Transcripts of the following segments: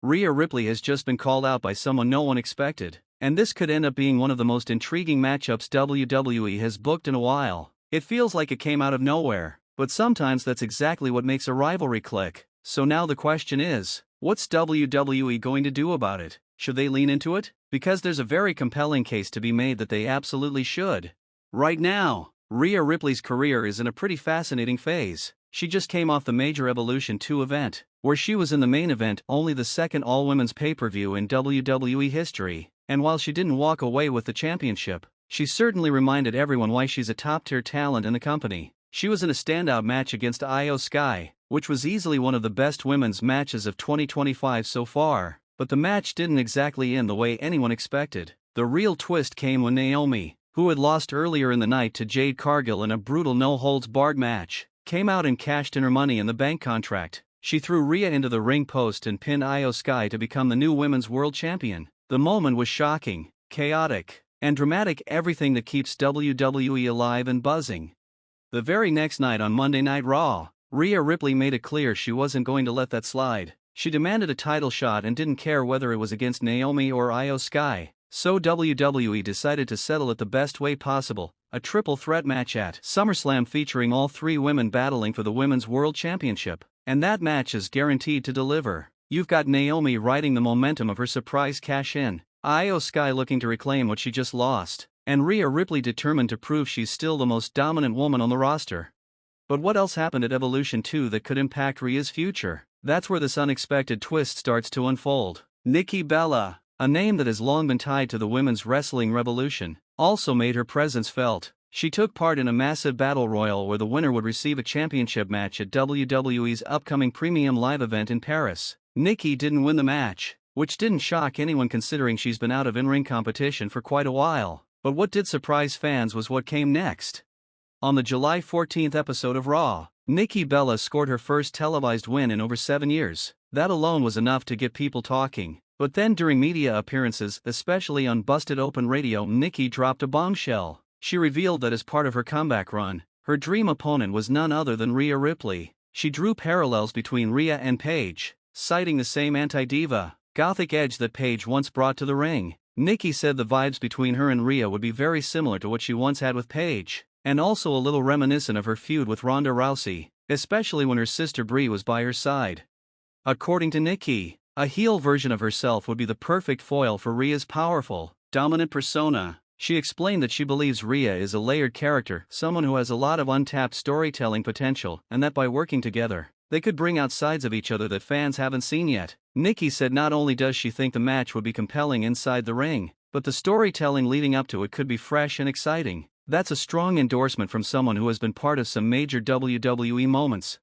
Rhea Ripley has just been called out by someone no one expected, and this could end up being one of the most intriguing matchups WWE has booked in a while. It feels like it came out of nowhere, but sometimes that's exactly what makes a rivalry click. So now the question is, what's WWE going to do about it? Should they lean into it? Because there's a very compelling case to be made that they absolutely should. Right now, Rhea Ripley's career is in a pretty fascinating phase. She just came off the major Evolution 2 event, where she was in the main event, only the second all-women's pay-per-view in WWE history, and while she didn't walk away with the championship, she certainly reminded everyone why she's a top-tier talent in the company. She was in a standout match against Io Sky, which was easily one of the best women's matches of 2025 so far, but the match didn't exactly end the way anyone expected. The real twist came when Naomi, who had lost earlier in the night to Jade Cargill in a brutal no-holds-barred match, came out and cashed in her Money in the Bank contract. She threw Rhea into the ring post and pinned Io Sky to become the new women's world champion. The moment was shocking, chaotic, and dramatic, everything that keeps WWE alive and buzzing. The very next night on Monday Night Raw, Rhea Ripley made it clear she wasn't going to let that slide. She demanded a title shot and didn't care whether it was against Naomi or Io Sky. So WWE decided to settle it the best way possible, a triple threat match at SummerSlam featuring all three women battling for the Women's World Championship. And that match is guaranteed to deliver. You've got Naomi riding the momentum of her surprise cash-in, Io Sky looking to reclaim what she just lost, and Rhea Ripley determined to prove she's still the most dominant woman on the roster. But what else happened at Evolution 2 that could impact Rhea's future? That's where this unexpected twist starts to unfold. Nikki Bella, a name that has long been tied to the women's wrestling revolution, also made her presence felt. She took part in a massive battle royal where the winner would receive a championship match at WWE's upcoming premium live event in Paris. Nikki didn't win the match, which didn't shock anyone considering she's been out of in-ring competition for quite a while. But what did surprise fans was what came next. On the July 14th episode of Raw, Nikki Bella scored her first televised win in over 7 years. That alone was enough to get people talking. But then during media appearances, especially on Busted Open Radio, Nikki dropped a bombshell. She revealed that as part of her comeback run, her dream opponent was none other than Rhea Ripley. She drew parallels between Rhea and Paige, citing the same anti-diva, gothic edge that Paige once brought to the ring. Nikki said the vibes between her and Rhea would be very similar to what she once had with Paige, and also a little reminiscent of her feud with Ronda Rousey, especially when her sister Brie was by her side. According to Nikki, a heel version of herself would be the perfect foil for Rhea's powerful, dominant persona. She explained that she believes Rhea is a layered character, someone who has a lot of untapped storytelling potential, and that by working together, they could bring out sides of each other that fans haven't seen yet. Nikki said not only does she think the match would be compelling inside the ring, but the storytelling leading up to it could be fresh and exciting. That's a strong endorsement from someone who has been part of some major WWE moments.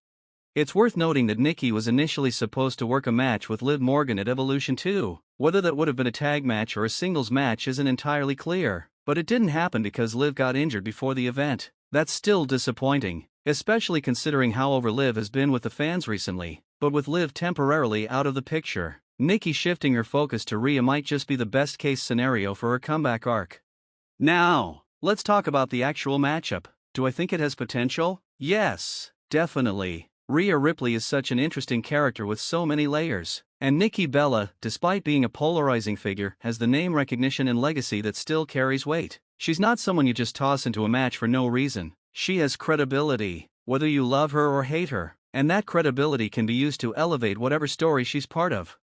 It's worth noting that Nikki was initially supposed to work a match with Liv Morgan at Evolution 2. Whether that would have been a tag match or a singles match isn't entirely clear, but it didn't happen because Liv got injured before the event. That's still disappointing, especially considering how over Liv has been with the fans recently. But with Liv temporarily out of the picture, Nikki shifting her focus to Rhea might just be the best case scenario for her comeback arc. Now, let's talk about the actual matchup. Do I think it has potential? Yes, definitely. Rhea Ripley is such an interesting character with so many layers, and Nikki Bella, despite being a polarizing figure, has the name recognition and legacy that still carries weight. She's not someone you just toss into a match for no reason. She has credibility, whether you love her or hate her, and that credibility can be used to elevate whatever story she's part of.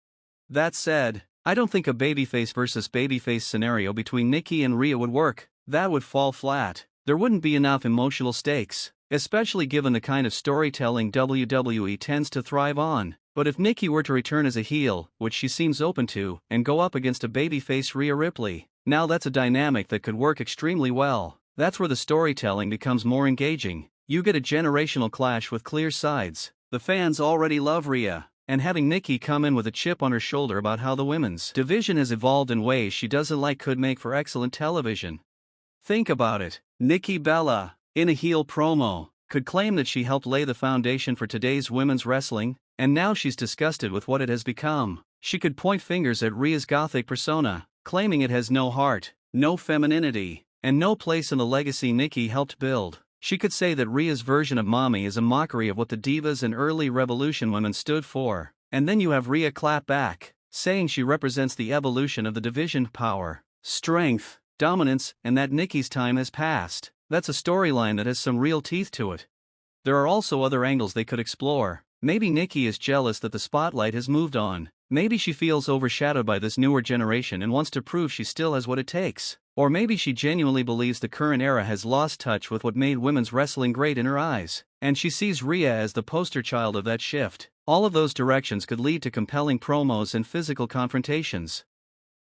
That said, I don't think a babyface versus babyface scenario between Nikki and Rhea would work. That would fall flat. There wouldn't be enough emotional stakes, especially given the kind of storytelling WWE tends to thrive on. But if Nikki were to return as a heel, which she seems open to, and go up against a babyface Rhea Ripley, now that's a dynamic that could work extremely well. That's where the storytelling becomes more engaging. You get a generational clash with clear sides. The fans already love Rhea, and having Nikki come in with a chip on her shoulder about how the women's division has evolved in ways she doesn't like could make for excellent television. Think about it. Nikki Bella, in a heel promo, could claim that she helped lay the foundation for today's women's wrestling, and now she's disgusted with what it has become. She could point fingers at Rhea's gothic persona, claiming it has no heart, no femininity, and no place in the legacy Nikki helped build. She could say that Rhea's version of mommy is a mockery of what the divas and early Revolution women stood for, and then you have Rhea clap back. saying she represents the evolution of the division: power, strength, dominance, and that Nikki's time has passed. That's a storyline that has some real teeth to it. There are also other angles they could explore. Maybe Nikki is jealous that the spotlight has moved on. Maybe she feels overshadowed by this newer generation and wants to prove she still has what it takes. Or maybe she genuinely believes the current era has lost touch with what made women's wrestling great in her eyes, and she sees Rhea as the poster child of that shift. All of those directions could lead to compelling promos and physical confrontations.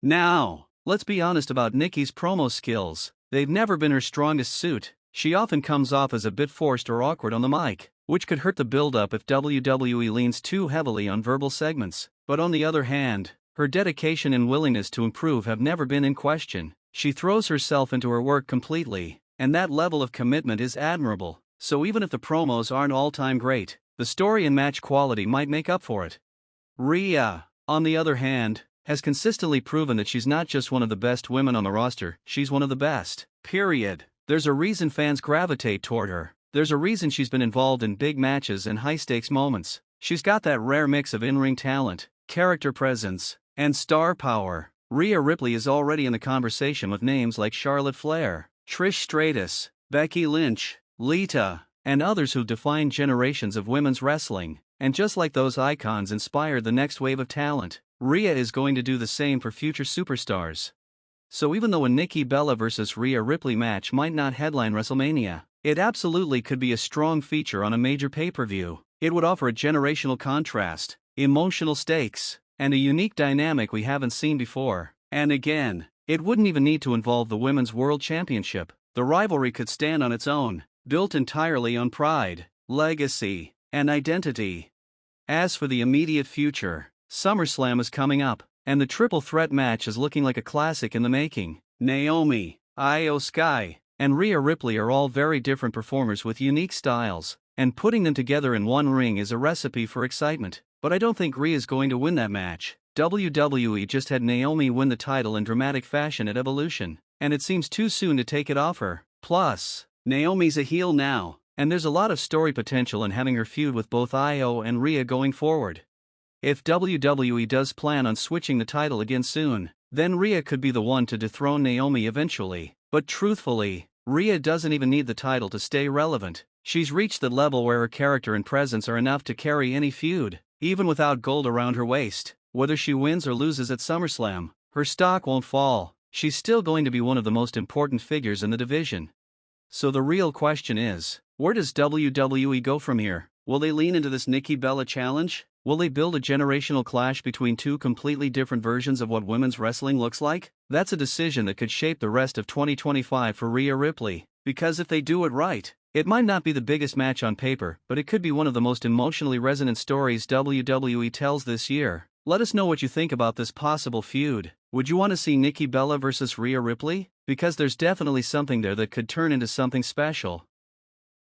Now, let's be honest about Nikki's promo skills. They've never been her strongest suit. She often comes off as a bit forced or awkward on the mic, which could hurt the build-up if WWE leans too heavily on verbal segments. But on the other hand, her dedication and willingness to improve have never been in question. She throws herself into her work completely, and that level of commitment is admirable. So even if the promos aren't all-time great, the story and match quality might make up for it. Rhea, on the other hand, has consistently proven that she's not just one of the best women on the roster, she's one of the best. Period. There's a reason fans gravitate toward her. There's a reason she's been involved in big matches and high-stakes moments. She's got that rare mix of in-ring talent, character presence, and star power. Rhea Ripley is already in the conversation with names like Charlotte Flair, Trish Stratus, Becky Lynch, Lita, and others who've defined generations of women's wrestling. And just like those icons inspired the next wave of talent, Rhea is going to do the same for future superstars. So even though a Nikki Bella vs. Rhea Ripley match might not headline WrestleMania, it absolutely could be a strong feature on a major pay-per-view. It would offer a generational contrast, emotional stakes, and a unique dynamic we haven't seen before. And again, it wouldn't even need to involve the Women's World Championship. The rivalry could stand on its own, built entirely on pride, legacy, and identity. As for the immediate future, SummerSlam is coming up, and the triple threat match is looking like a classic in the making. Naomi, Io Sky, and Rhea Ripley are all very different performers with unique styles, and putting them together in one ring is a recipe for excitement. But I don't think Rhea's going to win that match. WWE just had Naomi win the title in dramatic fashion at Evolution, and it seems too soon to take it off her. Plus, Naomi's a heel now, and there's a lot of story potential in having her feud with both Io and Rhea going forward. If WWE does plan on switching the title again soon, then Rhea could be the one to dethrone Naomi eventually. But truthfully, Rhea doesn't even need the title to stay relevant. She's reached the level where her character and presence are enough to carry any feud, even without gold around her waist. Whether she wins or loses at SummerSlam, her stock won't fall. She's still going to be one of the most important figures in the division. So the real question is, where does WWE go from here? Will they lean into this Nikki Bella challenge? Will they build a generational clash between two completely different versions of what women's wrestling looks like? That's a decision that could shape the rest of 2025 for Rhea Ripley. Because if they do it right, it might not be the biggest match on paper, but it could be one of the most emotionally resonant stories WWE tells this year. Let us know what you think about this possible feud. Would you want to see Nikki Bella vs. Rhea Ripley? Because there's definitely something there that could turn into something special.